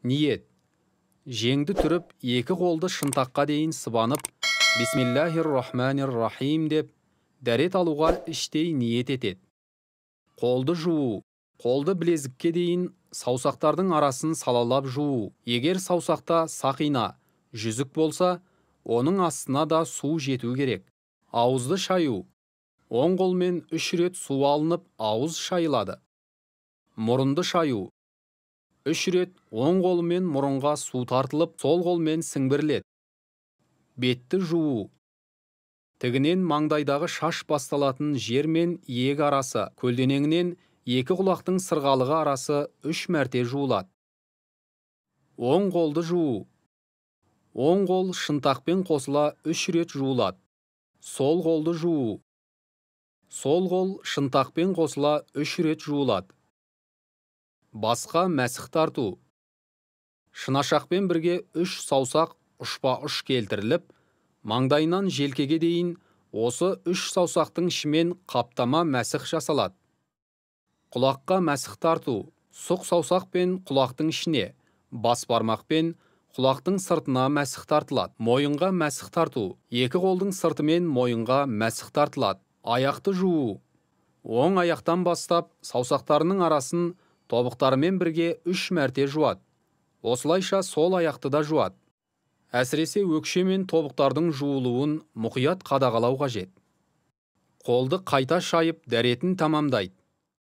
Ниет. Жеңді түріп, екі қолды шынтаққа дейін сыбанып, Бисмиллахир-рахманир-рахим деп, дәрет алуға іштей ниет етеді. Қолды жуу. Қолды білезікке дейін саусақтардың арасын салалап жуу. Егер саусақта сақина, жүзік болса, оның астына да су жету керек. Ауызды шаю. Оң қолмен 3 рет су алынып, ауыз шайылады. Мұрынды шаю. 3 рет оң қолмен мұрынға су тартылып, сол қолмен сіңбіріледі. Бетті жуу. Тігінен маңдайдағы шаш басталатын жер мен иек арасы, көлденеңінен екі құлақтың сырғалығы арасы 3 мәрте жуылады. Оң қолды жуу. Оң қол шынтақпен қосыла 3 рет жуылады. Сол қолды жуу. Сол қол шынтақпен қосыла 3 рет жуылады. Басқа мәсіх тарту. Шынашақпен бірге 3 саусақ ұшпа-ұш келтіріліп, маңдайынан желкеге дейін осы 3 саусақтың ішімен қаптама мәсіх жасалады. Құлаққа мәсіх тарту. Сұқ саусақпен құлақтың ішіне, бас бармақпен құлақтың сыртына мәсіх тартылады. Мойынға мәсіх тарту. Екі қолдың сыртымен мойынға мәсіх тартылады. Аяқты жуу. Оң аяқтан бастап, саусақтарының арасын тобықтарымен бірге 3 мәрте жуады. Осылайша сол аяқты да жуады. Әсіресе өкше мен тобықтардың жуылуын мұқият қадағалау қажет. Қолды қайта шайып, дәретін тамамдайды.